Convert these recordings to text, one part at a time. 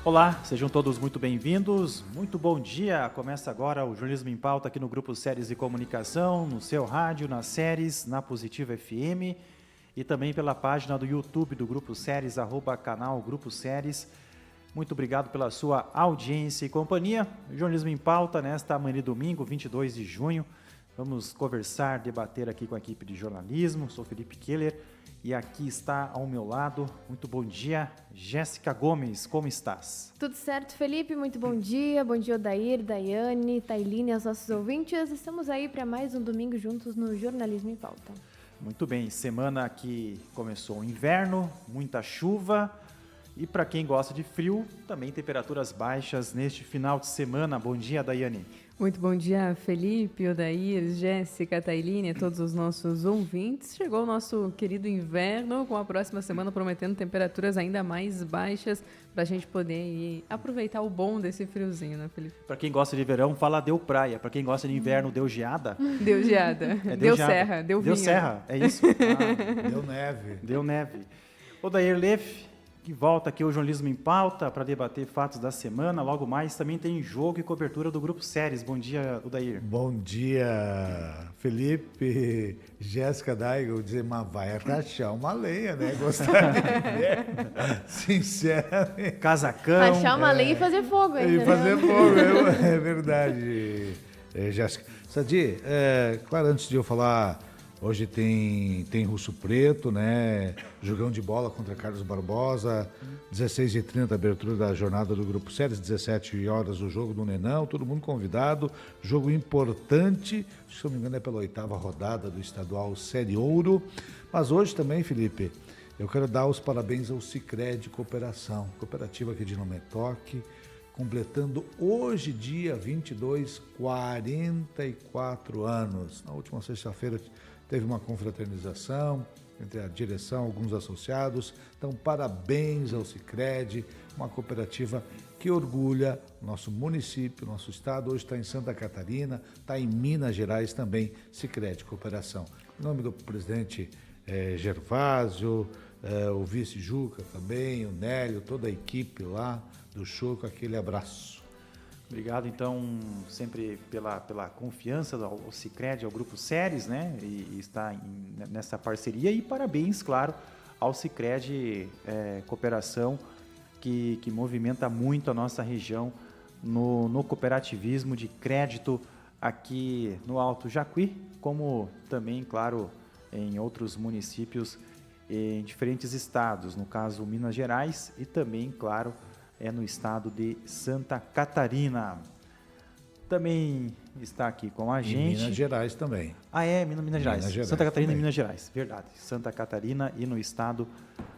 Olá, sejam todos muito bem-vindos, muito bom dia. Começa agora o Jornalismo em Pauta aqui no Grupo Séries de Comunicação, no seu rádio, nas séries, na Positiva FM e também pela página do YouTube do Grupo Séries, @canal Grupo Séries. Muito obrigado pela sua audiência e companhia. Jornalismo em Pauta nesta manhã de domingo, 22 de junho. Vamos conversar, debater aqui com a equipe de jornalismo. Sou Felipe Keller e aqui está ao meu lado, muito bom dia, Jéssica Gomes, como estás? Tudo certo, Felipe, muito bom dia, Odair, Daiane, Tailine, aos nossos ouvintes. Estamos aí para mais um domingo juntos no Jornalismo em Pauta. Muito bem, semana que começou o inverno, muita chuva e para quem gosta de frio, também temperaturas baixas neste final de semana. Bom dia, Daiane. Muito bom dia, Felipe, Odair, Jéssica, Tailine, a todos os nossos ouvintes. Chegou o nosso querido inverno, com a próxima semana prometendo temperaturas ainda mais baixas para a gente poder aproveitar o bom desse friozinho, né, Felipe? Para quem gosta de verão, fala deu praia. Para quem gosta de inverno, deu geada. Deu geada, deu geada. serra, deu vinho. Deu serra, é isso? Deu neve. Deu neve. Odair Leff, que volta aqui o Jornalismo em Pauta para debater fatos da semana. Logo mais também tem jogo e cobertura do Grupo Séries. Bom dia, Odair. Bom dia, Felipe, Jéssica Daigo, dizer, mas vai rachar uma lenha, né? Gostaria de ver, sinceramente. Casacão. Achar uma lenha e fazer fogo ainda. E fazer fogo, é verdade, Jéssica. Sadi, claro, antes de eu falar, hoje tem Russo Preto, né? Jogão de bola contra Carlos Barbosa, 16h30, abertura da jornada do Grupo Séries, 17 horas o jogo do Nenão, todo mundo convidado, jogo importante, se não me engano é pela 8ª rodada do estadual Série Ouro, mas hoje também, Felipe, eu quero dar os parabéns ao Sicredi Cooperação, cooperativa aqui de Nome Toque, completando hoje, dia 22, 44 anos. Na última sexta-feira teve uma confraternização entre a direção, alguns associados. Então, parabéns ao Sicredi, uma cooperativa que orgulha nosso município, nosso estado. Hoje está em Santa Catarina, está em Minas Gerais também, Sicredi Cooperação. Em nome do presidente Gervásio, o vice Juca também, o Nélio, toda a equipe lá do Chuco, aquele abraço. Obrigado, então, sempre pela confiança ao Sicredi, ao Grupo Séries, né? E está nessa parceria. E parabéns, claro, ao Sicredi Cooperação, que movimenta muito a nossa região no cooperativismo de crédito aqui no Alto Jacuí, como também, claro, em outros municípios em diferentes estados, no caso Minas Gerais e também, claro, no estado de Santa Catarina. Também está aqui com a gente. Minas Gerais também. Minas Gerais. Santa Catarina também. e Minas Gerais, verdade. Santa Catarina e no estado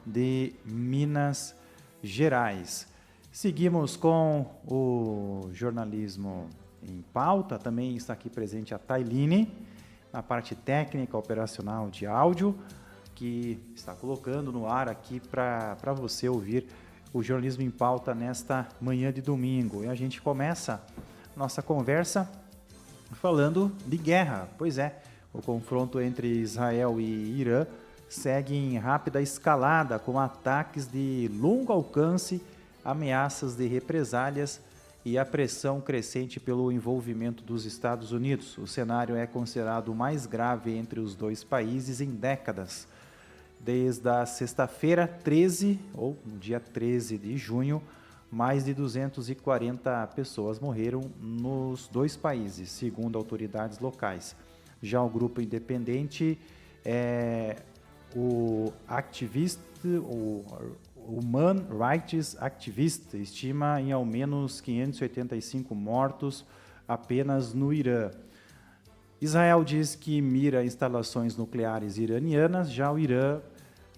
de Minas Gerais. Seguimos com o Jornalismo em Pauta. Também está aqui presente a Tailine, na parte técnica, operacional de áudio, que está colocando no ar aqui para você ouvir o Jornalismo em Pauta nesta manhã de domingo. E a gente começa nossa conversa falando de guerra. Pois é, o confronto entre Israel e Irã segue em rápida escalada, com ataques de longo alcance, ameaças de represálias e a pressão crescente pelo envolvimento dos Estados Unidos. O cenário é considerado o mais grave entre os dois países em décadas. Desde a sexta-feira 13, ou no dia 13 de junho, mais de 240 pessoas morreram nos dois países, segundo autoridades locais. Já o grupo independente, o Human Rights Activist, estima em ao menos 585 mortos apenas no Irã. Israel diz que mira instalações nucleares iranianas, já o Irã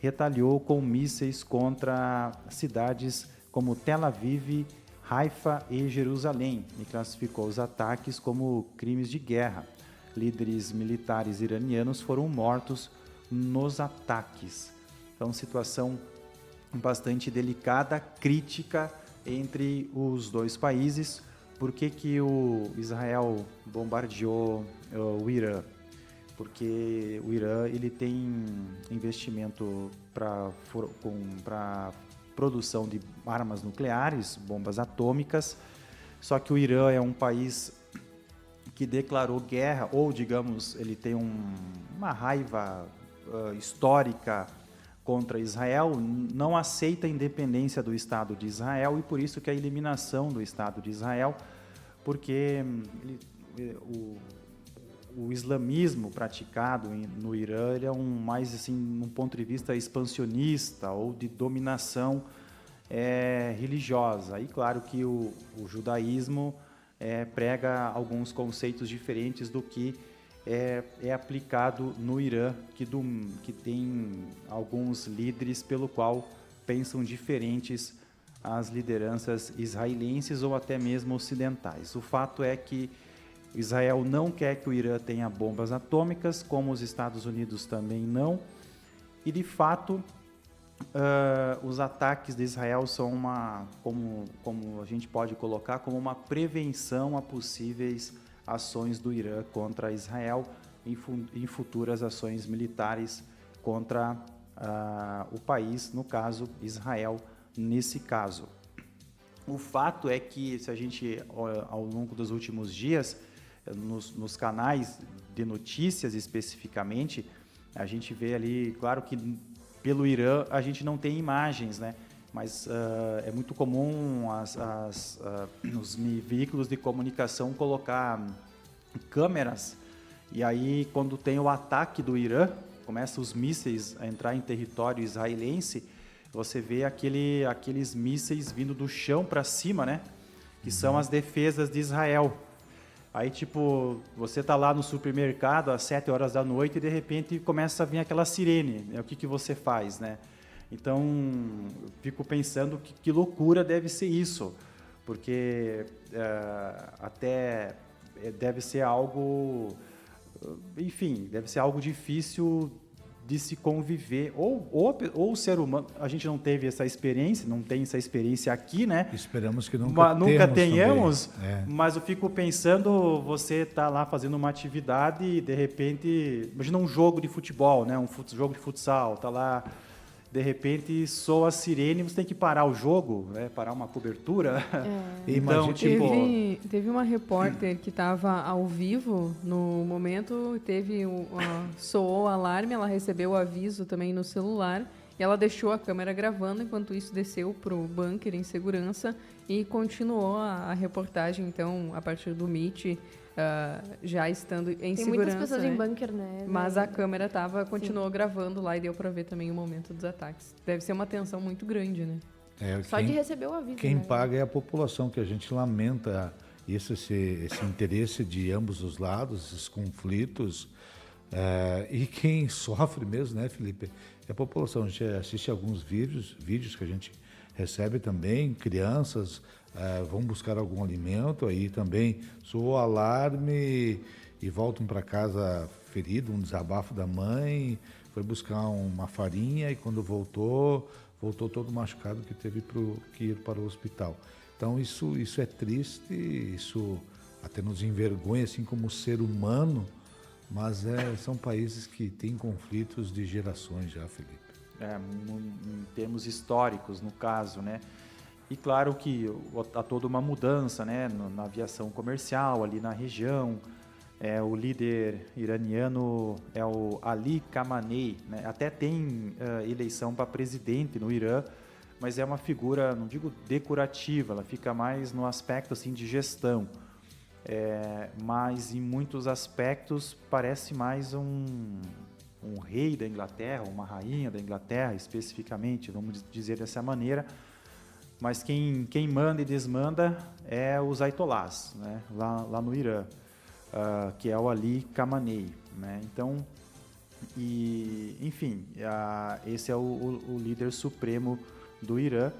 retaliou com mísseis contra cidades como Tel Aviv, Haifa e Jerusalém e classificou os ataques como crimes de guerra. Líderes militares iranianos foram mortos nos ataques. Então, situação bastante delicada, crítica entre os dois países. Por que o Israel bombardeou o Irã? Porque o Irã ele tem investimento para produção de armas nucleares, bombas atômicas. Só que o Irã é um país que declarou guerra, ou digamos, ele tem uma raiva histórica contra Israel, não aceita a independência do Estado de Israel, e por isso que a eliminação do Estado de Israel, porque o islamismo praticado no Irã ele é mais assim, num ponto de vista expansionista ou de dominação religiosa. E claro que o judaísmo prega alguns conceitos diferentes do que é aplicado no Irã, que tem alguns líderes pelo qual pensam diferentes às lideranças israelenses ou até mesmo ocidentais. O fato é que Israel não quer que o Irã tenha bombas atômicas, como os Estados Unidos também não, e de fato os ataques de Israel são como a gente pode colocar, como uma prevenção a possíveis ações do Irã contra Israel em futuras ações militares contra o país, no caso Israel, nesse caso. O fato é que, se a gente, ao longo dos últimos dias, nos canais de notícias especificamente, a gente vê ali, claro que pelo Irã a gente não tem imagens, né? Mas é muito comum os veículos de comunicação colocar câmeras, e aí quando tem o ataque do Irã, começam os mísseis a entrar em território israelense, você vê aqueles mísseis vindo do chão para cima, né? Que são as defesas de Israel. Aí, tipo, você tá lá no supermercado às 7 horas da noite e de repente começa a vir aquela sirene. O que você faz, né? Então, eu fico pensando que loucura deve ser isso, porque até deve ser algo, enfim, deve ser algo difícil de se conviver, ou o ser humano, a gente não teve essa experiência, não tem essa experiência aqui, né? Esperamos que nunca tenhamos, mas eu fico pensando, você tá lá fazendo uma atividade e de repente, imagina um jogo de futebol, né? Jogo de futsal, tá lá, de repente soa a sirene, você tem que parar o jogo, né? Parar uma cobertura. Então, teve uma repórter que estava ao vivo no momento, soou o alarme, ela recebeu o aviso também no celular e ela deixou a câmera gravando, enquanto isso desceu para o bunker em segurança e continuou a reportagem, então, a partir do Meet, já estando em segurança. Tem muitas pessoas em bunker, né? Mas a câmera continuou gravando lá e deu para ver também o momento dos ataques. Deve ser uma tensão muito grande, né? Só de receber o aviso. Quem paga é a população, que a gente lamenta esse interesse de ambos os lados, esses conflitos. E quem sofre mesmo, né, Felipe? É a população. A gente assiste alguns vídeos que a gente recebe também, crianças vão buscar algum alimento, aí também soa o alarme e voltam para casa ferido, um desabafo da mãe, foi buscar uma farinha e quando voltou todo machucado, que teve que ir para o hospital. Então isso é triste, isso até nos envergonha assim como ser humano, mas são países que têm conflitos de gerações já, Felipe. Em termos históricos, no caso, né? E claro que há toda uma mudança, né, na aviação comercial ali na região. O líder iraniano é o Ali Khamenei, né? Até tem eleição para presidente no Irã, mas é uma figura, não digo decorativa, ela fica mais no aspecto assim de gestão. Mas em muitos aspectos parece mais um rei da Inglaterra, uma rainha da Inglaterra especificamente, vamos dizer dessa maneira. Mas quem manda e desmanda é os ayatollahs, né? lá no Irã, que é o Ali Khamenei, né? Então, enfim, esse é o líder supremo do Irã.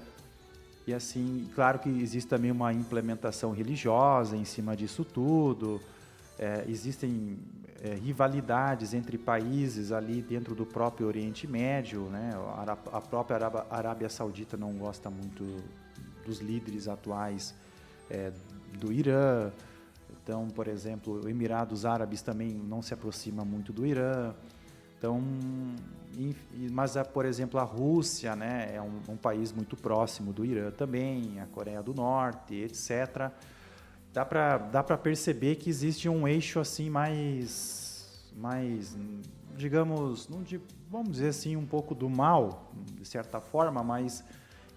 E assim, claro que existe também uma implementação religiosa em cima disso tudo. Existem rivalidades entre países ali dentro do próprio Oriente Médio, né? A própria Arábia Saudita não gosta muito dos líderes atuais do Irã. Então, por exemplo, o Emirados Árabes também não se aproxima muito do Irã. Então, Mas, por exemplo, a Rússia, né, é um país muito próximo do Irã também, a Coreia do Norte, etc. Dá para perceber que existe um eixo assim mais digamos, vamos dizer assim, um pouco do mal, de certa forma, mas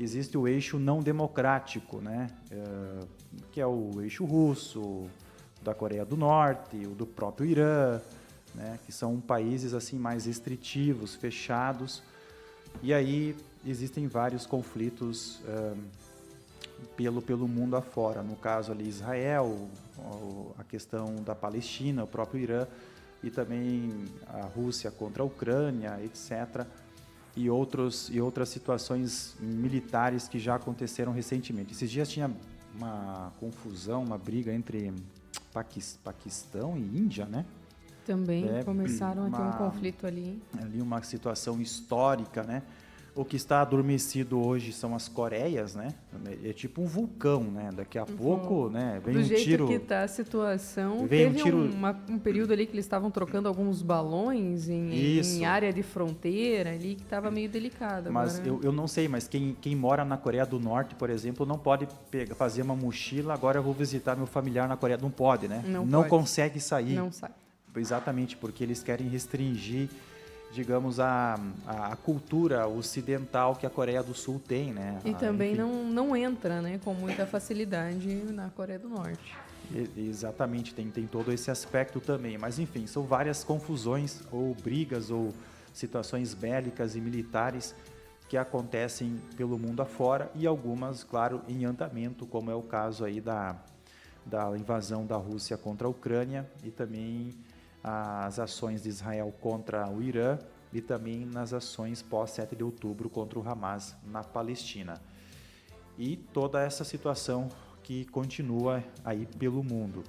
existe o eixo não democrático, né, que é o eixo russo, da Coreia do Norte, o do próprio Irã, né, que são países assim mais restritivos, fechados, e aí existem vários conflitos pelo mundo afora. No caso ali Israel, a questão da Palestina, o próprio Irã, e também a Rússia contra a Ucrânia, etc. E outras situações militares que já aconteceram recentemente. Esses dias tinha uma confusão, uma briga entre Paquistão e Índia, né? Também começaram a ter um conflito ali. Ali uma situação histórica, né? O que está adormecido hoje são as Coreias, né? É tipo um vulcão, né? Daqui a pouco, né? Vem Do um jeito tiro. que está a situação, Vem um teve tiro- um período ali que eles estavam trocando alguns balões Isso. em área de fronteira ali, que estava meio delicado. Mas Agora, eu não sei, mas quem mora na Coreia do Norte, por exemplo, não pode fazer uma mochila, agora eu vou visitar meu familiar na Coreia. Não pode, né? Não Não pode. consegue sair. não sai. Exatamente, porque eles querem restringir, digamos, a cultura ocidental que a Coreia do Sul tem, né? E também enfim. não entra, né, com muita facilidade na Coreia do Norte. Exatamente, tem todo esse aspecto também. Mas, enfim, são várias confusões, ou brigas, ou situações bélicas e militares que acontecem pelo mundo afora e algumas, claro, em andamento, como é o caso aí da invasão da Rússia contra a Ucrânia e também as ações de Israel contra o Irã e também nas ações pós-7 de outubro contra o Hamas na Palestina. E toda essa situação que continua aí pelo mundo.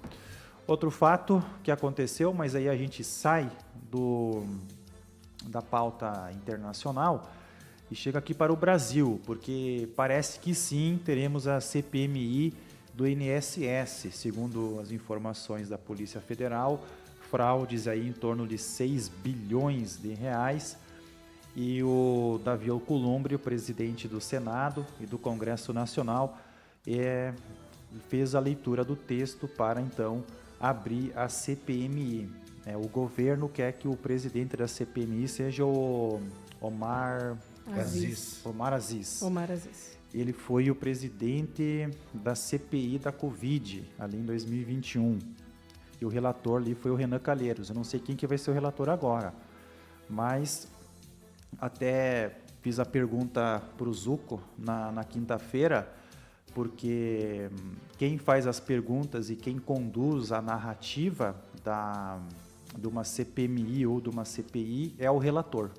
Outro fato que aconteceu, mas aí a gente sai da pauta internacional e chega aqui para o Brasil, porque parece que sim, teremos a CPMI do INSS, segundo as informações da Polícia Federal, fraudes aí em torno de 6 bilhões de reais. E o Davi Alcolumbre, o presidente do Senado e do Congresso Nacional, fez a leitura do texto para então abrir a CPMI. O governo quer que o presidente da CPMI seja o Omar Aziz. Ele foi o presidente da CPI da Covid, ali em 2021. E o relator ali foi o Renan Calheiros. Eu não sei quem que vai ser o relator agora, mas até fiz a pergunta para o Zucco na quinta-feira, porque quem faz as perguntas e quem conduz a narrativa de uma CPMI ou de uma CPI é o relator.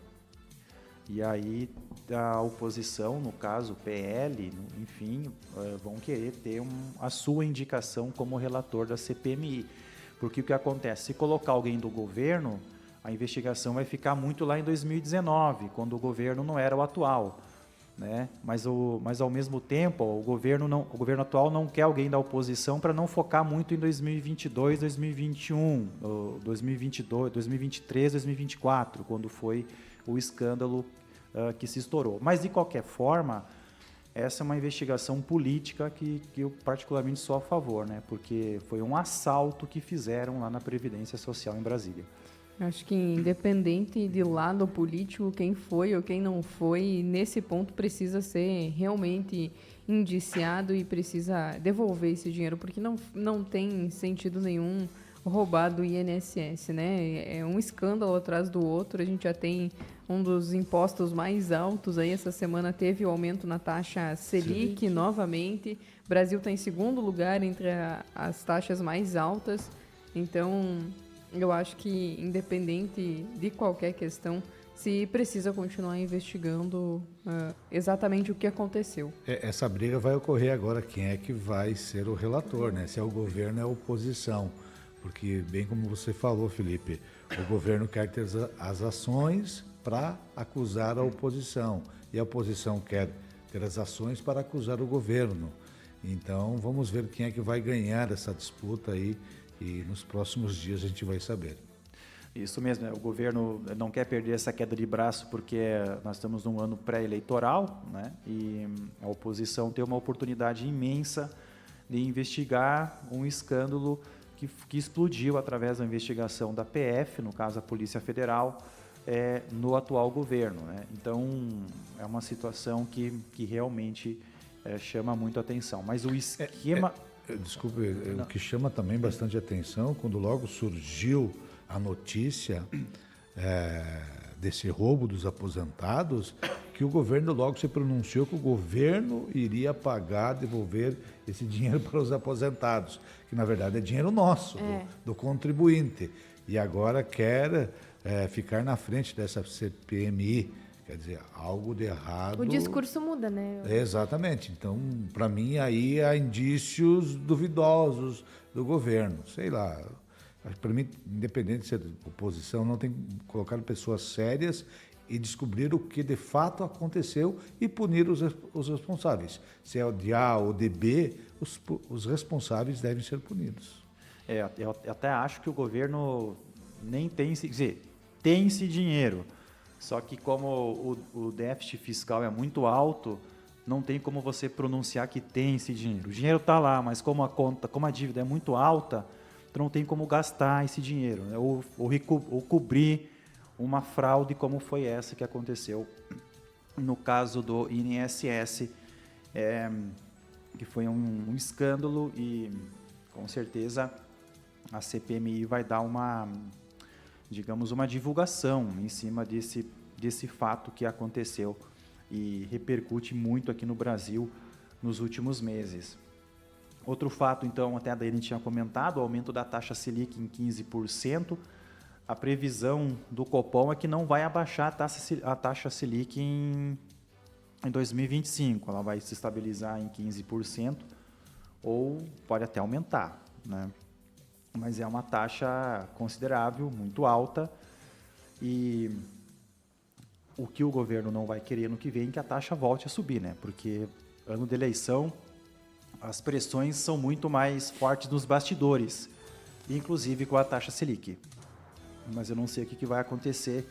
E aí a oposição, no caso o PL, enfim, vão querer ter a sua indicação como relator da CPMI. Porque o que acontece? Se colocar alguém do governo, a investigação vai ficar muito lá em 2019, quando o governo não era o atual, né? Mas ao mesmo tempo, o governo atual não quer alguém da oposição para não focar muito em 2022, 2021, 2022, 2023, 2024, quando foi o escândalo que se estourou. Mas, de qualquer forma, essa é uma investigação política que eu particularmente sou a favor, né? Porque foi um assalto que fizeram lá na Previdência Social em Brasília. Acho que independente de lado político, quem foi ou quem não foi, nesse ponto precisa ser realmente indiciado e precisa devolver esse dinheiro, porque não tem sentido nenhum roubar do INSS, né? É um escândalo atrás do outro. A gente já tem um dos impostos mais altos aí. Essa semana teve o aumento na taxa Selic novamente. O Brasil está em segundo lugar entre as taxas mais altas. Então, eu acho que, independente de qualquer questão, se precisa continuar investigando exatamente o que aconteceu. Essa briga vai ocorrer agora. Quem é que vai ser o relator, né? Se é o governo, é a oposição. Porque, bem como você falou, Felipe, o governo quer ter as ações para acusar a oposição. E a oposição quer ter as ações para acusar o governo. Então, vamos ver quem é que vai ganhar essa disputa aí. E nos próximos dias a gente vai saber. Isso mesmo, o governo não quer perder essa queda de braço porque nós estamos num ano pré-eleitoral, né? E a oposição tem uma oportunidade imensa de investigar um escândalo que explodiu através da investigação da PF, no caso a Polícia Federal, no atual governo, né? Então, é uma situação que realmente chama muito a atenção. Mas o esquema... Desculpe, o que chama também bastante atenção, quando logo surgiu a notícia desse roubo dos aposentados, que o governo logo se pronunciou que o governo iria pagar, devolver esse dinheiro para os aposentados, que na verdade é dinheiro nosso, do contribuinte. E agora quer ficar na frente dessa CPMI, quer dizer, algo de errado. O discurso muda, né? Exatamente. Então, para mim, aí há indícios duvidosos do governo. Sei lá. Para mim, independente de ser oposição, não tem que colocar pessoas sérias e descobrir o que de fato aconteceu e punir os responsáveis. Se é o de A ou de B, os responsáveis devem ser punidos. Eu até acho que o governo nem tem, quer dizer, tem esse dinheiro, só que como o déficit fiscal é muito alto, não tem como você pronunciar que tem esse dinheiro. O dinheiro está lá, mas como a dívida é muito alta, não tem como gastar esse dinheiro, né? ou cobrir uma fraude como foi essa que aconteceu no caso do INSS, que foi um escândalo e com certeza a CPMI vai dar uma divulgação em cima desse fato que aconteceu e repercute muito aqui no Brasil nos últimos meses. Outro fato, então, até a Daiane tinha comentado, o aumento da taxa Selic em 15%. A previsão do Copom é que não vai abaixar a taxa Selic em 2025. Ela vai se estabilizar em 15% ou pode até aumentar, né? Mas é uma taxa considerável, muito alta, e o que o governo não vai querer no que vem é que a taxa volte a subir, né? Porque ano de eleição, as pressões são muito mais fortes nos bastidores, inclusive com a taxa Selic. Mas eu não sei o que vai acontecer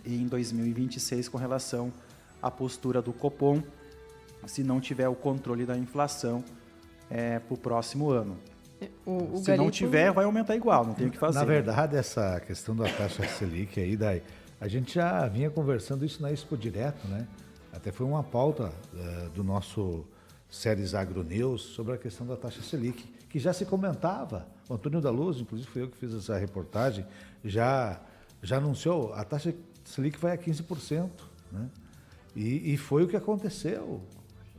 em 2026 com relação à postura do Copom, se não tiver o controle da inflação para o próximo ano. Se não tiver, vai aumentar igual, não tem o que fazer. Na verdade, essa questão da taxa Selic aí, a gente já vinha conversando isso na Expo Direto, né? Até foi uma pauta do nosso Séries Agronews sobre a questão da taxa Selic, que já se comentava. O Antônio da Luz, inclusive foi eu que fiz essa reportagem, já anunciou, a taxa Selic vai a 15%, né? E foi o que aconteceu.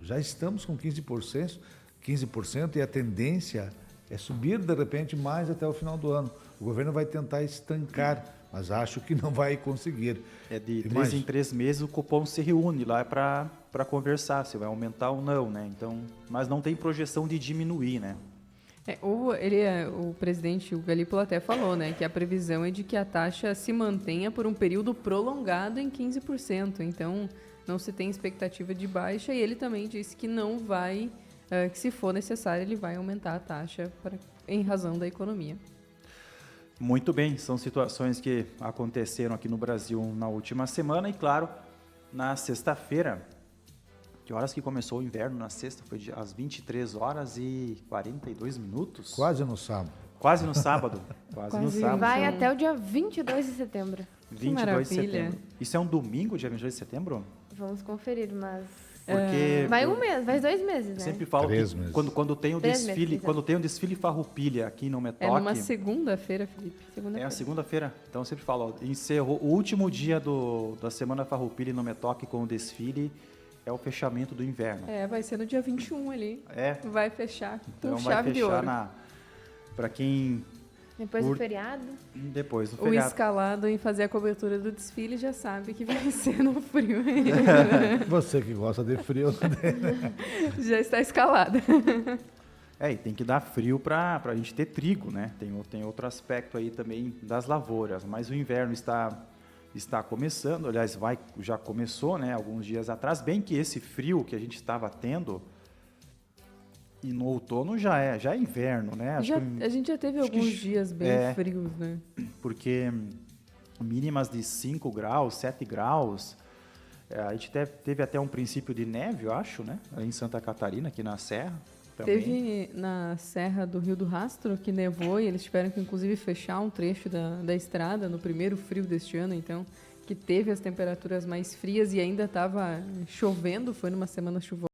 Já estamos com 15% e a tendência é subir de repente mais até o final do ano. O governo vai tentar estancar, mas acho que não vai conseguir. De 3 em 3 meses o Copom se reúne lá para conversar se vai aumentar ou não, né? Então, mas não tem projeção de diminuir, né? O presidente, o Galípolo, até falou, né, que a previsão é de que a taxa se mantenha por um período prolongado em 15%. Então, não se tem expectativa de baixa, e ele também disse que não vai, que se for necessário, ele vai aumentar a taxa em razão da economia. Muito bem, são situações que aconteceram aqui no Brasil na última semana e, claro, na sexta-feira. Que horas que começou o inverno na sexta? Foi às 23 horas e 42 minutos? Quase no sábado. Quase no sábado. Quase no sábado. Vai até o dia 22 de setembro. 22 de setembro. Isso é um domingo, dia 22 de setembro? Vamos conferir, mas... Porque vai um mês, vai 2 meses, né? Sempre falo 3 que meses. quando tem o 3 desfile, meses, quando tem o desfile Farroupilha aqui no Metoque. É numa segunda-feira, Felipe. É a segunda-feira. Então eu sempre falo, encerrou o último dia da semana Farroupilha no Metoque com o desfile, é o fechamento do inverno. Vai ser no dia 21 ali. Vai fechar Então com vai chave de ouro. fechar para quem... Depois do feriado. Depois do O feriado. escalado em fazer a cobertura do desfile já sabe que vai ser no frio. Você que gosta de frio. Já está escalado. E tem que dar frio para a gente ter trigo, né? Tem outro aspecto aí também das lavouras, mas o inverno está começando, aliás, já começou, né? Alguns dias atrás, bem que esse frio que a gente estava tendo E no outono já é inverno, né? Acho que A gente já teve acho que alguns dias bem frios, né? porque mínimas de 5 graus, 7 graus. A gente teve até um princípio de neve, eu acho, né? Aí em Santa Catarina, aqui na Serra. Também. Teve na Serra do Rio do Rastro que nevou e eles tiveram que, inclusive, fechar um trecho da estrada no primeiro frio deste ano, então, que teve as temperaturas mais frias e ainda estava chovendo, foi numa semana chuvosa.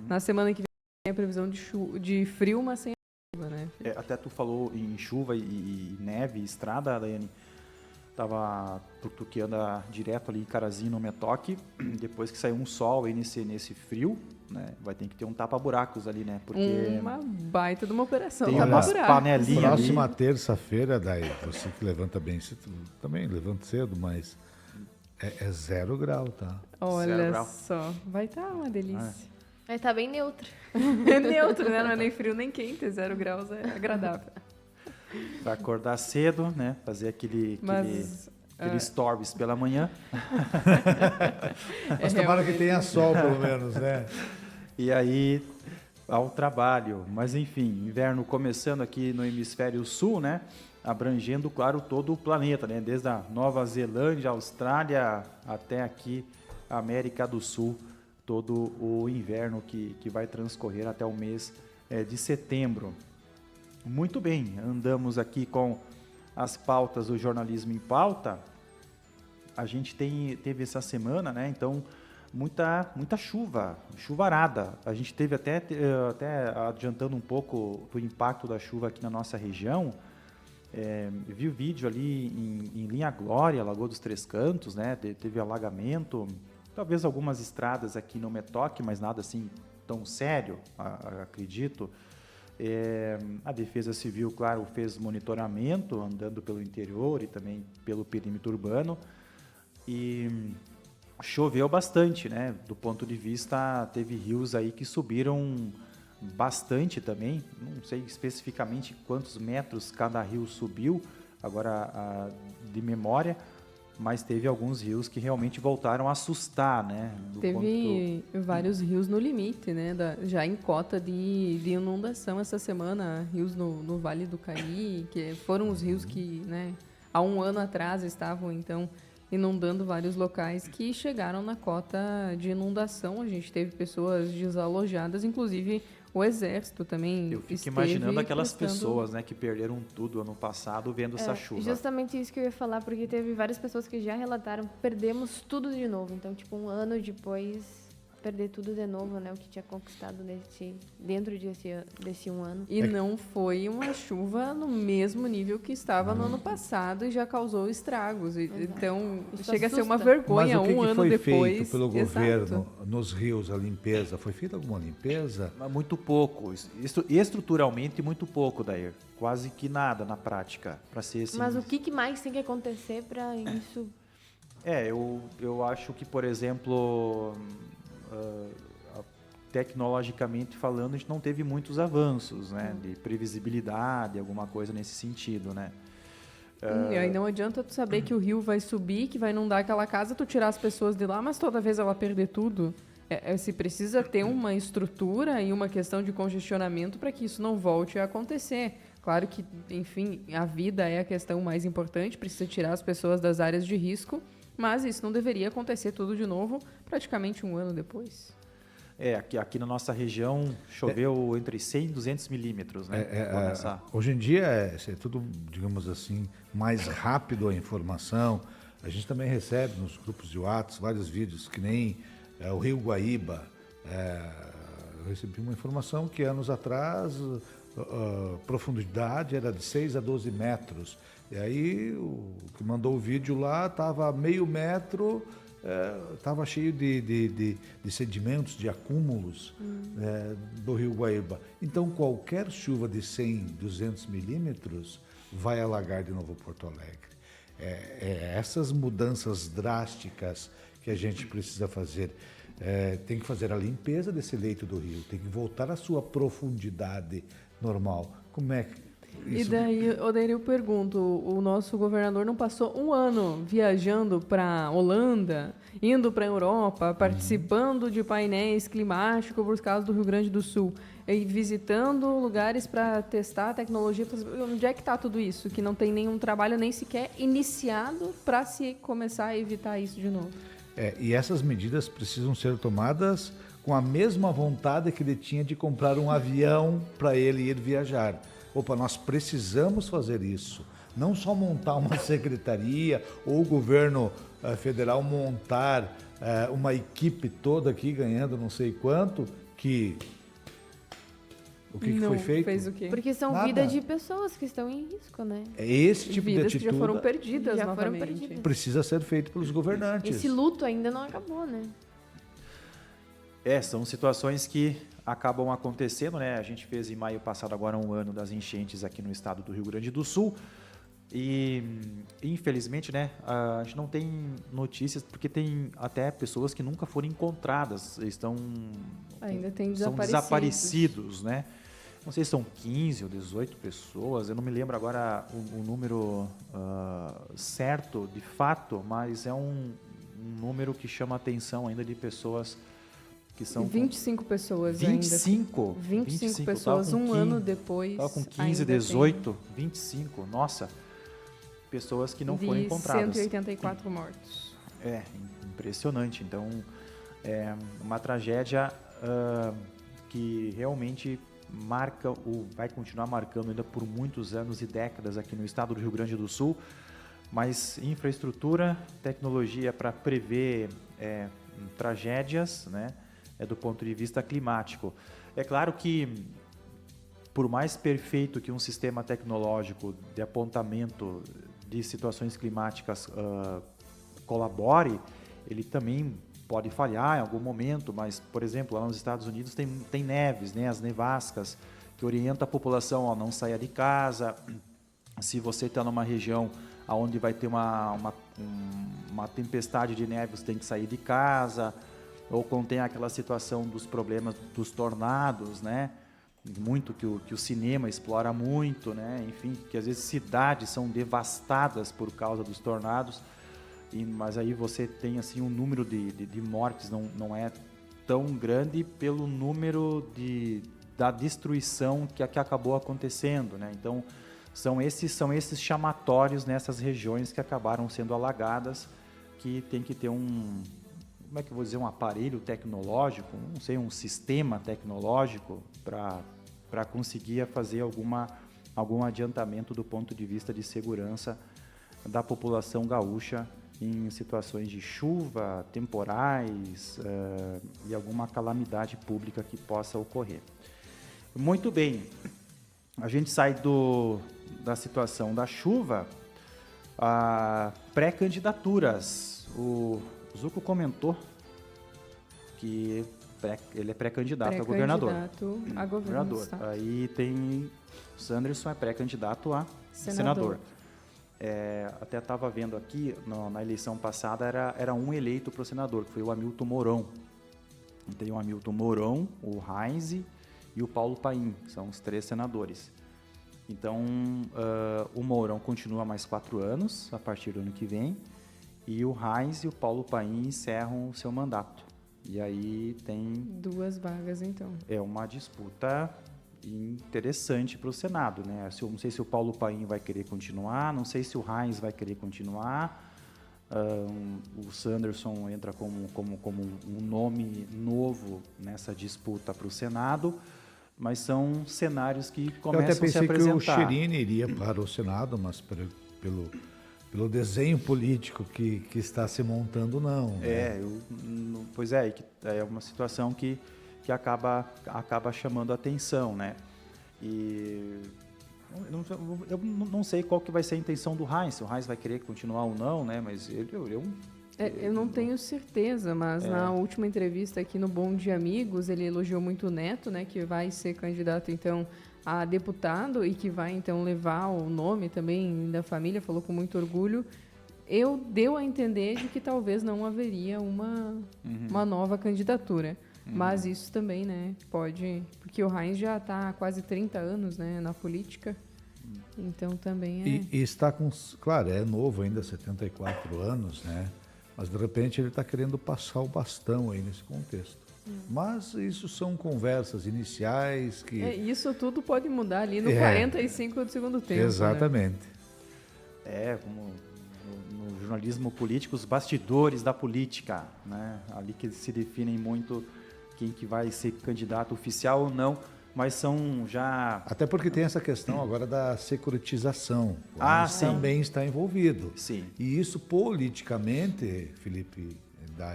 Na semana que vem tem a previsão de frio, mas sem chuva, né? Até tu falou em chuva e neve, estrada, Daiane. Tu que anda direto ali em Carazinho, no Metoque, depois que saiu um sol aí nesse frio, né, vai ter que ter um tapa-buracos ali, né? Porque uma baita de uma operação. tem Tapa umas buraco. panelinhas ali. Próxima terça-feira, daí, você que levanta bem, você também levanta cedo, mas é 0 grau, tá? Olha 0 grau. só, vai estar uma delícia. Vai estar bem neutro. É neutro, né? Não é nem frio nem quente, 0 graus é agradável. Vai acordar cedo, né? Fazer aquele stories pela manhã. Mas tomara que tenha sol, pelo menos, né? E aí, ao trabalho. Mas enfim, inverno começando aqui no hemisfério sul, né? Abrangendo, claro, todo o planeta, né? Desde a Nova Zelândia, Austrália, até aqui a América do Sul. Todo o inverno que vai transcorrer até o mês de setembro. Muito bem, andamos aqui com as pautas do Jornalismo em Pauta. A gente teve essa semana, né? Então, muita chuvarada. A gente teve até adiantando um pouco do impacto da chuva aqui na nossa região. Vi o vídeo ali em Linha Glória, Lagoa dos Três Cantos, né? Teve alagamento, talvez algumas estradas aqui no Metoque, mas nada assim tão sério, acredito. A Defesa Civil, claro, fez monitoramento, andando pelo interior e também pelo perímetro urbano. E choveu bastante, né? Do ponto de vista, teve rios aí que subiram bastante também. Não sei especificamente quantos metros cada rio subiu, agora de memória. Mas teve alguns rios que realmente voltaram a assustar, né? Teve vários rios no limite, né? Já em cota de inundação essa semana. Rios no Vale do Caí, que foram os rios que, né, há um ano atrás estavam, então, inundando vários locais que chegaram na cota de inundação. A gente teve pessoas desalojadas, inclusive o Exército também. Eu fico imaginando aquelas pessoas, né, que perderam tudo ano passado vendo essa chuva. Justamente isso que eu ia falar, porque teve várias pessoas que já relataram, perdemos tudo de novo. Então, tipo, um ano depois, perder tudo de novo, né? O que tinha conquistado dentro desse um ano. E não foi uma chuva no mesmo nível que estava no ano passado e já causou estragos. Então, Isso chega assusta. a ser uma vergonha Mas o que um ano foi depois. feito pelo Exato. governo nos rios, a limpeza? Foi feita alguma limpeza? Mas muito pouco, estruturalmente muito pouco, Dair. Quase que nada na prática, para ser assim. Mas o que mais tem que acontecer para isso? Eu acho que, por exemplo, tecnologicamente falando, a gente não teve muitos avanços, né? De previsibilidade, alguma coisa nesse sentido, né? E aí não adianta tu saber que o rio vai subir, que vai inundar aquela casa, tu tirar as pessoas de lá, mas toda vez ela perder tudo. Se precisa ter uma estrutura e uma questão de congestionamento para que isso não volte a acontecer. Claro que, enfim, a vida é a questão mais importante, precisa tirar as pessoas das áreas de risco, mas isso não deveria acontecer tudo de novo praticamente um ano depois. Aqui na nossa região choveu entre 100 e 200 milímetros, né? Hoje em dia é tudo, digamos assim, mais rápido a informação. A gente também recebe nos grupos de WhatsApp vários vídeos, que nem o Rio Guaíba. Eu recebi uma informação que anos atrás a profundidade era de 6 a 12 metros. E aí o que mandou o vídeo lá estava meio metro, estava cheio de sedimentos, de acúmulos do Rio Guaíba. Então qualquer chuva de 100, 200 milímetros vai alagar de novo Porto Alegre. Essas mudanças drásticas que a gente precisa fazer. Tem que fazer a limpeza desse leito do rio, tem que voltar à sua profundidade normal. Como é que E daí, Odair, eu pergunto, o nosso governador não passou um ano viajando para Holanda, indo para a Europa, participando de painéis climáticos por causa do Rio Grande do Sul, e visitando lugares para testar a tecnologia? Onde é que está tudo isso? Que não tem nenhum trabalho nem sequer iniciado para se começar a evitar isso de novo. E essas medidas precisam ser tomadas com a mesma vontade que ele tinha de comprar um avião para ele ir viajar. Opa, nós precisamos fazer isso. Não só montar uma secretaria ou o governo federal montar uma equipe toda aqui ganhando não sei quanto, que... O que foi feito? Fez o quê? Porque são Nada. vidas de pessoas que estão em risco, né? É esse tipo de Vidas que atitude já foram perdidas Já foram novamente. perdidas. precisa ser feito pelos governantes. Esse luto ainda não acabou, né? São situações que acabam acontecendo, né? A gente fez em maio passado agora um ano das enchentes aqui no estado do Rio Grande do Sul e, infelizmente, né, a gente não tem notícias porque tem até pessoas que nunca foram encontradas, Ainda tem são desaparecidos. desaparecidos, né? Não sei se são 15 ou 18 pessoas, eu não me lembro agora o número certo, de fato, mas é um número que chama a atenção ainda de pessoas que são... 25 pessoas 25? ainda. 25 pessoas, um ano depois. Estava com 15, ainda 18, 25, nossa, pessoas que não foram encontradas. 184 mortos. Impressionante. Então, é uma tragédia que realmente vai continuar marcando ainda por muitos anos e décadas aqui no estado do Rio Grande do Sul, mas infraestrutura, tecnologia para prever tragédias, né, do ponto de vista climático. É claro que, por mais perfeito que um sistema tecnológico de apontamento de situações climáticas colabore, ele também pode falhar em algum momento, mas, por exemplo, lá nos Estados Unidos tem neves, né, as nevascas, que orientam a população a não sair de casa. Se você está numa região onde vai ter uma tempestade de neve, você tem que sair de casa, ou quando tem aquela situação dos problemas dos tornados, né, muito que o cinema explora muito, né, enfim, que às vezes cidades são devastadas por causa dos tornados. Mas aí você tem assim um número de mortes não é tão grande pelo número da destruição que acabou acontecendo, né? Então são esses chamatórios nessas regiões que acabaram sendo alagadas, que tem que ter como é que eu vou dizer, um aparelho tecnológico, não sei, um sistema tecnológico para conseguir fazer algum adiantamento do ponto de vista de segurança da população gaúcha em situações de chuva, temporais e alguma calamidade pública que possa ocorrer. Muito bem, a gente sai da situação da chuva a pré-candidaturas. O Zuco comentou que ele é pré-candidato a governador. Pré-candidato a governador. Aí tem o Sanderson, é pré-candidato a senador. Até estava vendo aqui, na eleição passada, era um eleito para o senador, que foi o Hamilton Mourão. Tem o Hamilton Mourão, o Heinz e o Paulo Paim, são os 3 senadores. Então, o Mourão continua mais 4 anos, a partir do ano que vem, e o Heinz e o Paulo Paim encerram o seu mandato. E aí tem... 2 vagas, então. É uma disputa interessante para o Senado, né? Não sei se o Paulo Paim vai querer continuar, não sei se o Heinz vai querer continuar, o Sanderson entra como um nome novo nessa disputa para o Senado, mas são cenários que começam a se apresentar. Eu até pensei que o Cherini iria para o Senado, mas pelo desenho político que está se montando, não. Né? Pois é uma situação que acaba chamando a atenção, né? E eu não sei qual que vai ser a intenção do Heinz, se o Heinz vai querer continuar ou não, né? Mas eu não tenho certeza, mas na última entrevista aqui no Bom Dia Amigos, ele elogiou muito o Neto, né? Que vai ser candidato, então, a deputado e que vai, então, levar o nome também da família, falou com muito orgulho. Deu a entender de que talvez não haveria uma nova candidatura. Mas isso também, né, pode... Porque o Heinz já está há quase 30 anos, né, na política. Então também é... E está com, claro, é novo ainda, 74 anos, né? Mas de repente ele está querendo passar o bastão aí nesse contexto. Mas isso são conversas iniciais que... isso tudo pode mudar ali no 45 do segundo tempo. Exatamente. Né? Como no jornalismo político, os bastidores da política, né? Ali que se definem muito quem que vai ser candidato oficial ou não, mas são já... Até porque tem essa questão agora da securitização. Sim. Também está envolvido. Sim. E isso politicamente, Felipe,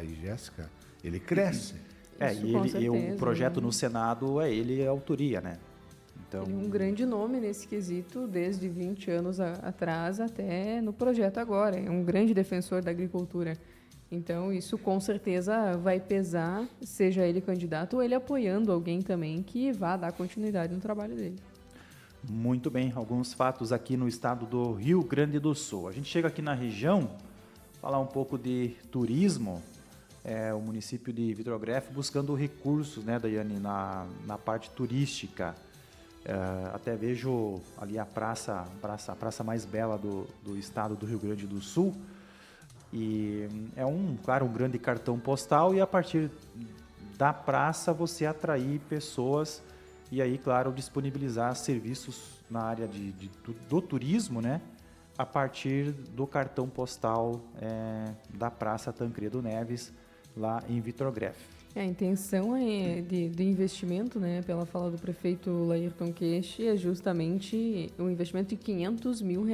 e Jéssica, ele cresce. Isso, o projeto no Senado ele é autoria, né? Então, ele é um grande nome nesse quesito, desde 20 anos atrás até no projeto agora. É um grande defensor da agricultura. Então, isso com certeza vai pesar, seja ele candidato ou ele apoiando alguém também que vá dar continuidade no trabalho dele. muito bem, alguns fatos aqui no estado do Rio Grande do Sul. A gente chega aqui na região, falar um pouco de turismo. O município de Vitrogreffe buscando recursos, né, Daiane, na parte turística. Até vejo ali a praça mais bela do estado do Rio Grande do Sul. E é claro, um grande cartão postal, e a partir da praça você atrair pessoas e aí, claro, disponibilizar serviços na área do turismo, né? A partir do cartão postal da Praça Tancredo Neves, lá em Vitrogreffe. A intenção de investimento, né, pela fala do prefeito Laírton Queixe, é justamente um investimento de R$500 mil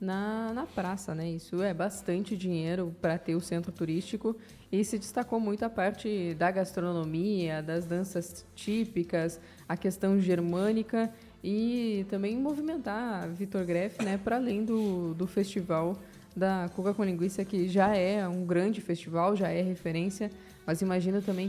na praça, né? Isso é bastante dinheiro para ter o centro turístico, e se destacou muito a parte da gastronomia, das danças típicas, a questão germânica e também movimentar Vitrogreffe, né, para além do festival da Cuca com Linguiça, que já é um grande festival, já é referência, mas imagino também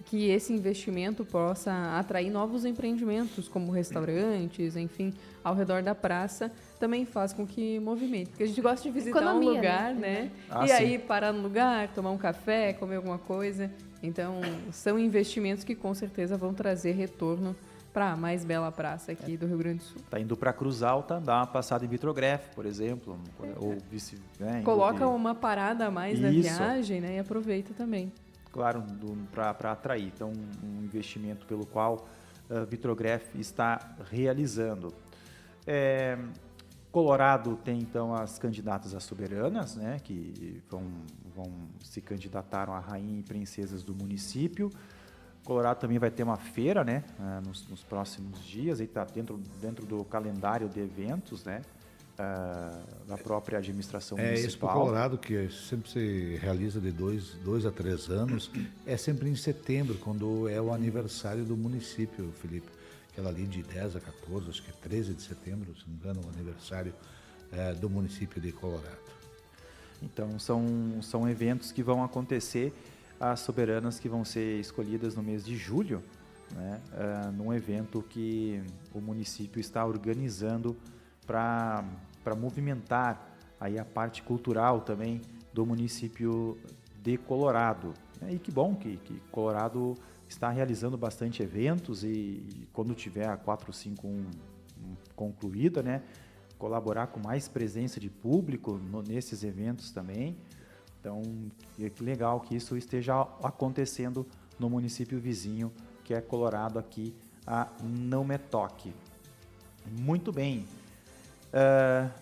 que esse investimento possa atrair novos empreendimentos, como restaurantes, enfim, ao redor da praça, também faz com que movimente. Porque a gente gosta de visitar Economia, um lugar, né? E sim. aí parar no lugar, tomar um café, comer alguma coisa. Então, são investimentos que com certeza vão trazer retorno para a mais bela praça aqui do Rio Grande do Sul. Tá indo para Cruz Alta, dá uma passada em Vitrogreffe, por exemplo, ou vice, né? Coloca uma parada a mais na Isso. viagem, né? E aproveita também. Claro, para atrair. Então, um investimento pelo qual Vitrogreffe está realizando. Colorado tem, então, as candidatas a soberanas, né, que vão se candidataram a rainha e princesas do município. Colorado também vai ter uma feira, né, nos próximos dias, aí está dentro do calendário de eventos, né, da própria administração municipal. Expo Colorado, que sempre se realiza de 2 a 3 anos, é sempre em setembro, quando é o aniversário do município, Felipe. Aquela ali de 10 a 14, acho que é 13 de setembro, se não me engano, o aniversário do município de Colorado. Então, são eventos que vão acontecer, as soberanas que vão ser escolhidas no mês de julho, né, num evento que o município está organizando para movimentar aí a parte cultural também do município de Colorado. E que bom que Colorado está realizando bastante eventos e quando tiver a 451 concluída, né, colaborar com mais presença de público nesses eventos também. Então, que legal que isso esteja acontecendo no município vizinho, que é Colorado, aqui a Não Me Toque. Muito bem.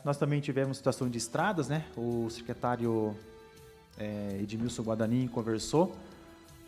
Nós também tivemos situação de estradas, né? O secretário Edmilson Guadagnini conversou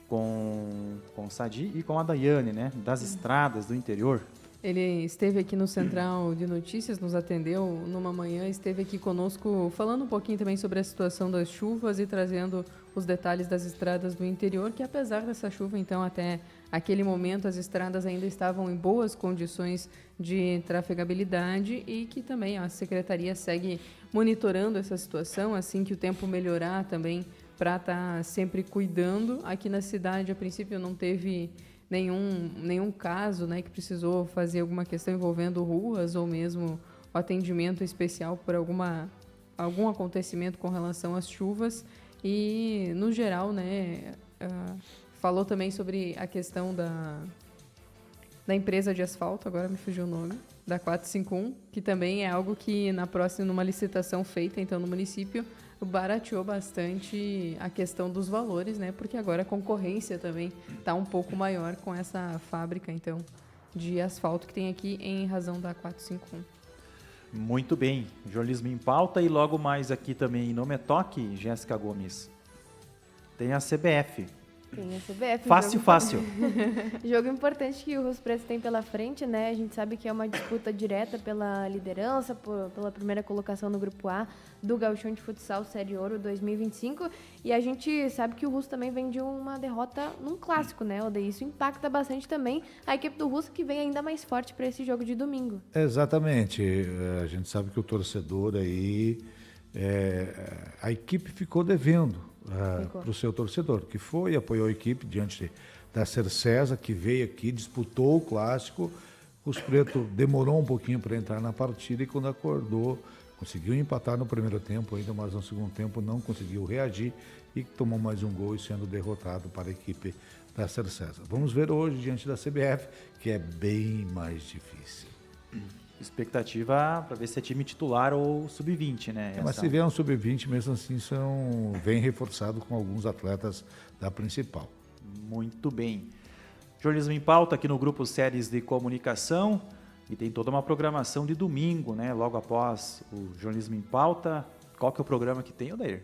com o Sadi e com a Daiane, né? Das estradas do interior. Ele esteve aqui no Central de Notícias, nos atendeu numa manhã, esteve aqui conosco falando um pouquinho também sobre a situação das chuvas e trazendo os detalhes das estradas do interior, que apesar dessa chuva, então, até aquele momento as estradas ainda estavam em boas condições de trafegabilidade e que também a Secretaria segue monitorando essa situação, assim que o tempo melhorar também, para estar sempre cuidando. Aqui na cidade, a princípio, não teve nenhum caso, né, que precisou fazer alguma questão envolvendo ruas ou mesmo o atendimento especial por algum acontecimento com relação às chuvas. E, no geral, né, falou também sobre a questão da empresa de asfalto, agora me fugiu o nome. da 451, que também é algo que numa licitação feita então no município, barateou bastante a questão dos valores, né? Porque agora a concorrência também está um pouco maior com essa fábrica então de asfalto que tem aqui em razão da 451. Muito bem, jornalismo em pauta e logo mais aqui também no Metoque, Jéssica Gomes. Tem a CBF. Tem a CBF. Fácil. Jogo importante que o Russo Preto tem pela frente, né? A gente sabe que é uma disputa direta pela liderança, pela primeira colocação no Grupo A do Gauchão de Futsal Série Ouro 2025. E a gente sabe que o Russo também vem de uma derrota num clássico, né? Odair? Isso impacta bastante também a equipe do Russo, que vem ainda mais forte para esse jogo de domingo. Exatamente. A gente sabe que o torcedor aí, a equipe ficou devendo para o seu torcedor, que foi e apoiou a equipe diante da Cercesa, que veio aqui, disputou o clássico. O Russo Preto demorou um pouquinho para entrar na partida e quando acordou, conseguiu empatar no primeiro tempo ainda, mas no segundo tempo não conseguiu reagir e tomou mais um gol e sendo derrotado para a equipe da Cercesa. Vamos ver hoje diante da CBF, que é bem mais difícil. Expectativa para ver se é time titular ou sub-20, né? Mas se vier um sub-20, mesmo assim, vem reforçado com alguns atletas da principal. Muito bem. Jornalismo em pauta aqui no Grupo Séries de Comunicação e tem toda uma programação de domingo, né? Logo após o Jornalismo em Pauta. Qual que é o programa que tem, Odair?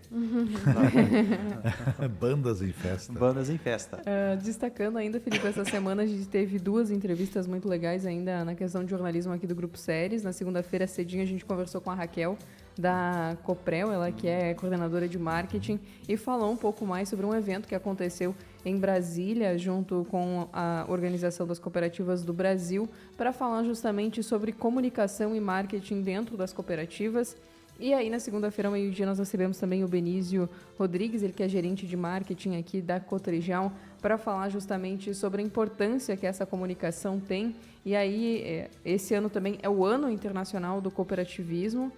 Bandas em festa. Bandas em festa. Destacando ainda, Felipe, essa semana a gente teve 2 entrevistas muito legais ainda na questão de jornalismo aqui do Grupo Séries. Na segunda-feira, cedinho, a gente conversou com a Raquel da Coprel, ela que é coordenadora de marketing, e falou um pouco mais sobre um evento que aconteceu em Brasília, junto com a Organização das Cooperativas do Brasil, para falar justamente sobre comunicação e marketing dentro das cooperativas. E aí, na segunda-feira, ao meio-dia, nós recebemos também o Benício Rodrigues, ele que é gerente de marketing aqui da Cotrijal, para falar justamente sobre a importância que essa comunicação tem. E aí, esse ano também é o Ano Internacional do Cooperativismo.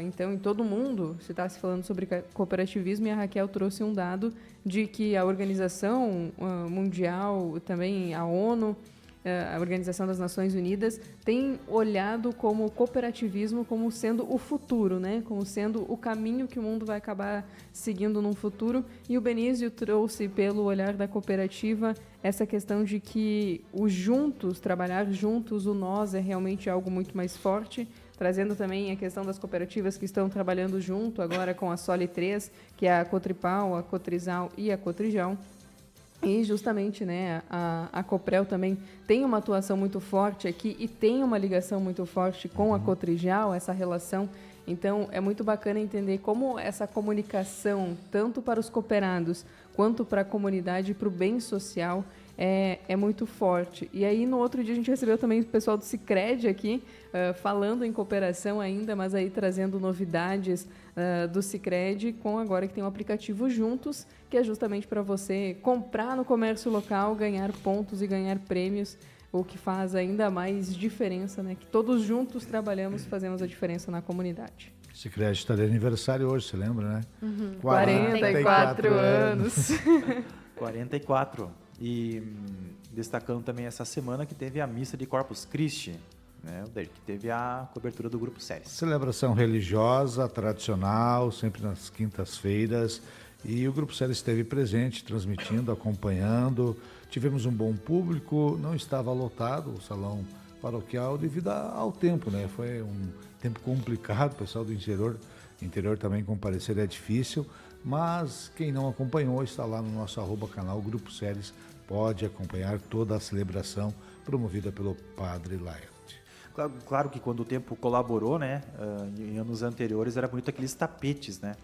Então, em todo o mundo se está se falando sobre cooperativismo, e a Raquel trouxe um dado de que a Organização Mundial, também a ONU, a Organização das Nações Unidas, tem olhado como o cooperativismo como sendo o futuro, né? Como sendo o caminho que o mundo vai acabar seguindo no futuro. E o Benício trouxe, pelo olhar da cooperativa, essa questão de que o juntos, trabalhar juntos, o nós é realmente algo muito mais forte, trazendo também a questão das cooperativas que estão trabalhando junto agora com a Soli 3, que é a Cotripal, a Cotrizal e a Cotrijal. E justamente, né, a Coprel também tem uma atuação muito forte aqui e tem uma ligação muito forte com a Cotrijal, essa relação. Então, é muito bacana entender como essa comunicação, tanto para os cooperados quanto para a comunidade, para o bem social, é muito forte. E aí, no outro dia, a gente recebeu também o pessoal do Sicredi aqui, falando em cooperação ainda, mas aí trazendo novidades do Sicredi, com agora que tem um aplicativo Juntos, que é justamente para você comprar no comércio local, ganhar pontos e ganhar prêmios, o que faz ainda mais diferença, né? Que todos juntos trabalhamos, fazemos a diferença na comunidade. Sicredi está de aniversário hoje, você lembra, né? 44 anos. 44. E destacando também essa semana que teve a missa de Corpus Christi, né, que teve a cobertura do Grupo Séries. Celebração religiosa, tradicional, sempre nas quintas-feiras. E o Grupo Séries esteve presente, transmitindo, acompanhando. Tivemos um bom público, não estava lotado o salão paroquial devido ao tempo, né? Foi um tempo complicado, o pessoal do interior também comparecer é difícil, mas quem não acompanhou está lá no nosso @canal Grupo Séries, pode acompanhar toda a celebração promovida pelo Padre Laerte. Claro que quando o tempo colaborou, né, em anos anteriores era muito aqueles tapetes, né?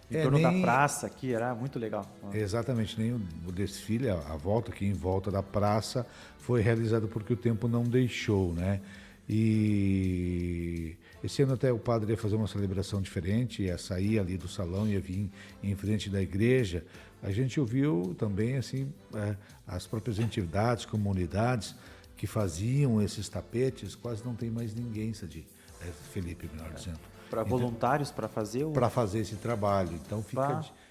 Em torno da praça aqui, era muito legal. Exatamente, nem o desfile, a volta aqui em volta da praça foi realizado porque o tempo não deixou, né? E esse ano até o padre ia fazer uma celebração diferente, ia sair ali do salão, ia vir em frente da igreja. A gente ouviu também assim as próprias entidades, comunidades que faziam esses tapetes, quase não tem mais ninguém, Felipe, melhor dizendo. Para voluntários, para fazer esse trabalho. Então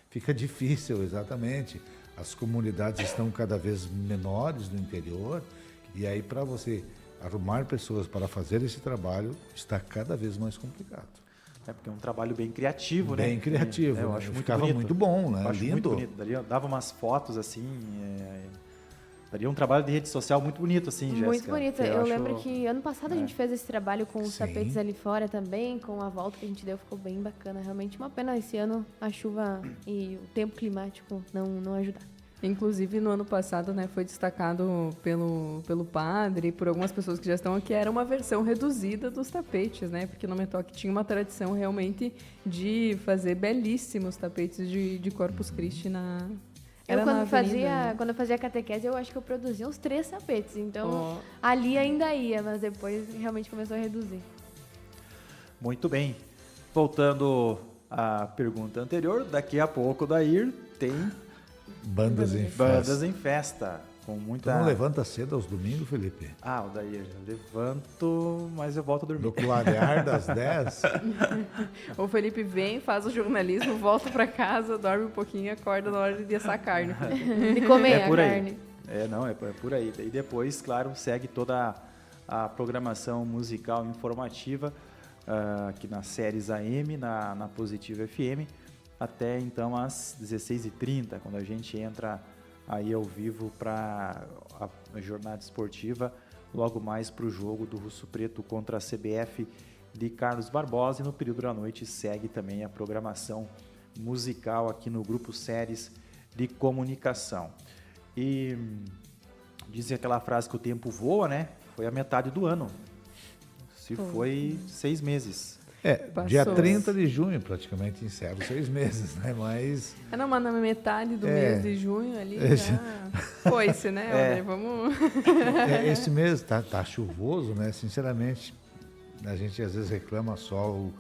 fica difícil, exatamente. As comunidades estão cada vez menores no interior e aí para você arrumar pessoas para fazer esse trabalho está cada vez mais complicado. É porque é um trabalho bem criativo, né? Bem criativo. Eu né? acho muito Ficava bonito. muito bom, né? Eu acho Lindo. muito bonito. Dava umas fotos assim. Daria um trabalho de rede social muito bonito, assim, Jéssica. Muito bonito. que Eu acho- lembro que ano passado a gente fez esse trabalho com os Sim. tapetes ali fora também, com a volta que a gente deu, ficou bem bacana. Realmente uma pena esse ano a chuva e o tempo climático não ajudar. Inclusive, no ano passado, né, foi destacado pelo padre e por algumas pessoas que já estão aqui, era uma versão reduzida dos tapetes, né? Porque no Metoque tinha uma tradição realmente de fazer belíssimos tapetes de Corpus Christi na... Eu, Era quando, na avenida, né? quando eu fazia catequese, eu acho que eu produzia uns 3 tapetes. Então, Ó. ali ainda ia, mas depois realmente começou a reduzir. Muito bem. Voltando à pergunta anterior, daqui a pouco, Odair, tem Bandas em bandas festa. em festa. Com Tu muita... não levanta cedo aos domingos, Felipe? Odair, eu levanto, mas eu volto a dormir. No clarear das 10? O Felipe vem, faz o jornalismo, volta pra casa, dorme um pouquinho e acorda na hora de assar a carne. De comer É a por aí. carne. É por aí. E depois, claro, segue toda a programação musical informativa aqui nas séries AM, na Positiva FM, até então às 16h30, quando a gente entra aí ao vivo para a jornada esportiva, logo mais para o jogo do Russo Preto contra a CBF de Carlos Barbosa, e no período da noite segue também a programação musical aqui no Grupo Séries de Comunicação. E dizem aquela frase que o tempo voa, né? Foi a metade do ano. Se foi 6 meses. Dia Passou. 30 de junho praticamente encerra os 6 meses, né? Mas Não, mas na metade do É. mês de junho ali já foi-se, né? André? Vamos... esse mês tá chuvoso, né? Sinceramente, a gente às vezes reclama só o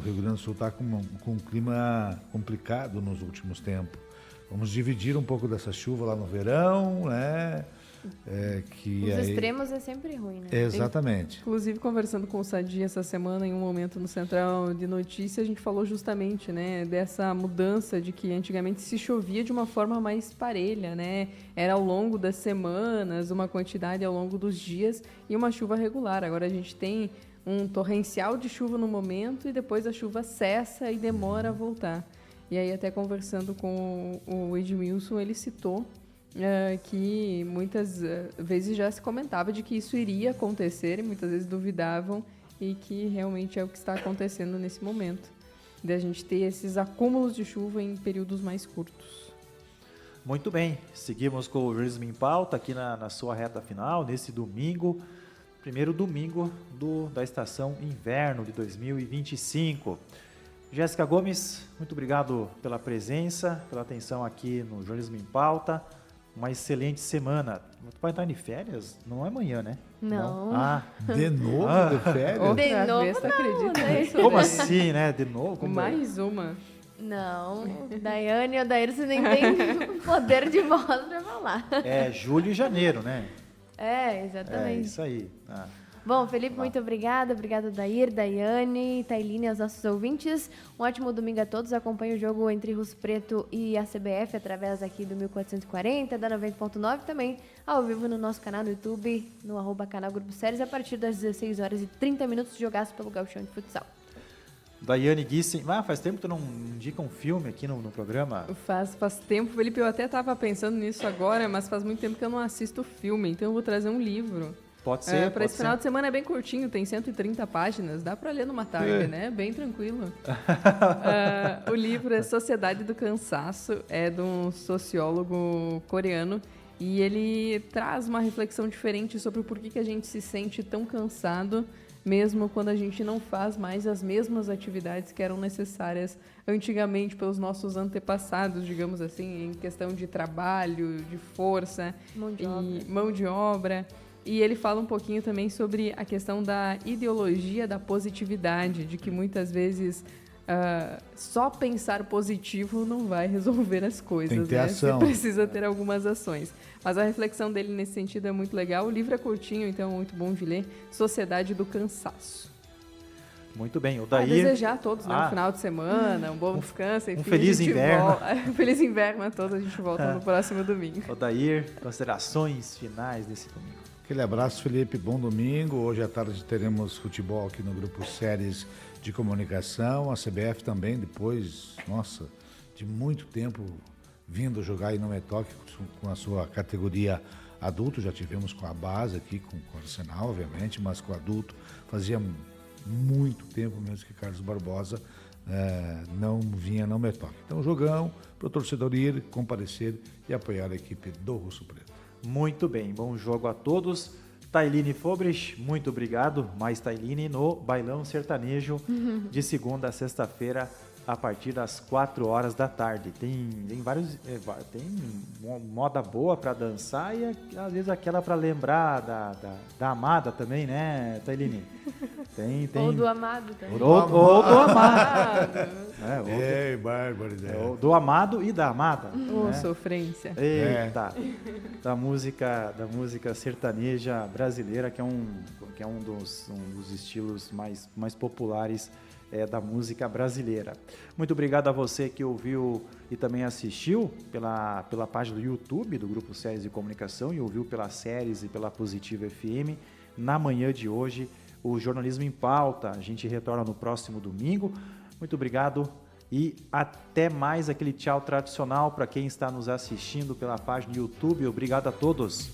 Rio Grande do Sul está com um clima complicado nos últimos tempos. Vamos dividir um pouco dessa chuva lá no verão, né? Os extremos é sempre ruim, né? Exatamente. Inclusive, conversando com o Sadi essa semana, em um momento no Central de Notícias, a gente falou justamente, né, dessa mudança de que antigamente se chovia de uma forma mais parelha, né? Era ao longo das semanas, uma quantidade ao longo dos dias e uma chuva regular. Agora a gente tem um torrencial de chuva no momento e depois a chuva cessa e demora a voltar. E aí, até conversando com o Edmilson, ele citou que muitas vezes já se comentava de que isso iria acontecer e muitas vezes duvidavam, e que realmente é o que está acontecendo nesse momento, de a gente ter esses acúmulos de chuva em períodos mais curtos. Muito bem, seguimos com o Jornalismo em Pauta aqui na sua reta final, nesse domingo, primeiro domingo da estação inverno de 2025. Jéssica Gomes, muito obrigado pela presença, pela atenção aqui no Jornalismo em Pauta. Uma excelente semana. Tu vai estar de férias? Não é amanhã, né? Não. De novo de férias? Outra De novo, vez, tu acredita né? nisso? Como né? assim, né? De novo? Como é? Mais uma. Não, Daiane e Odair, você nem tem poder de voz pra falar. É julho e janeiro, né? É, É exatamente. isso aí. Bom, Felipe, muito obrigada. Obrigada, Dair, Daiane, Tailine, aos nossos ouvintes. Um ótimo domingo a todos. Acompanhe o jogo entre Russo Preto e a CBF através aqui do 1440, da 90.9, também ao vivo no nosso canal no YouTube, no @canal Grupo Séries, a partir das 16h30, jogaço pelo Gauchão de Futsal. Daiane Gissen, faz tempo que tu não indica um filme aqui no programa? Faz tempo, Felipe, eu até estava pensando nisso agora, mas faz muito tempo que eu não assisto filme, então eu vou trazer um livro. Pode ser, Para esse final de semana é bem curtinho, tem 130 páginas, dá para ler numa tarde, né? Bem tranquilo. O livro é Sociedade do Cansaço, é de um sociólogo coreano, e ele traz uma reflexão diferente sobre o porquê que a gente se sente tão cansado, mesmo quando a gente não faz mais as mesmas atividades que eram necessárias antigamente pelos nossos antepassados, digamos assim, em questão de trabalho, de força mão de obra. E ele fala um pouquinho também sobre a questão da ideologia da positividade, de que muitas vezes só pensar positivo não vai resolver as coisas. Tem que ter né? ação. Você precisa ter algumas ações. Mas a reflexão dele nesse sentido é muito legal. O livro é curtinho, então é muito bom de ler. Sociedade do Cansaço. Muito bem. O Para Dair... desejar a todos um final de semana, um bom descanso. Enfim, feliz a gente inverno. Um feliz inverno a todos. A gente volta no próximo domingo. O Dair, considerações finais desse domingo. Aquele abraço, Felipe. Bom domingo. Hoje à tarde teremos futebol aqui no Grupo Séries de Comunicação. A CBF também, depois, nossa, de muito tempo vindo jogar aí no Metoque com a sua categoria adulto. Já tivemos com a base aqui, com o Arsenal, obviamente, mas com o adulto fazia muito tempo mesmo que Carlos Barbosa não vinha no Metoque. Então, jogão para o torcedor ir, comparecer e apoiar a equipe do Russo Preto. Muito bem, bom jogo a todos. Tailine Fobrich, muito obrigado. Mais Tailine no Bailão Sertanejo de segunda a sexta-feira a partir das 4 horas da tarde. Tem vários, tem moda boa para dançar e às vezes aquela para lembrar da amada também, né, Tailine? Tem. Ou do amado também. Ou do amado. Barbaridade. Do amado e da amada. Ô, né? sofrência. Eita, da música sertaneja brasileira, que é um dos estilos mais populares da música brasileira. Muito obrigado a você que ouviu e também assistiu pela página do YouTube do Grupo Séries de Comunicação e ouviu pela Séries e pela Positivo FM. Na manhã de hoje, o Jornalismo em Pauta. A gente retorna no próximo domingo. Muito obrigado e até mais, aquele tchau tradicional para quem está nos assistindo pela página do YouTube. Obrigado a todos.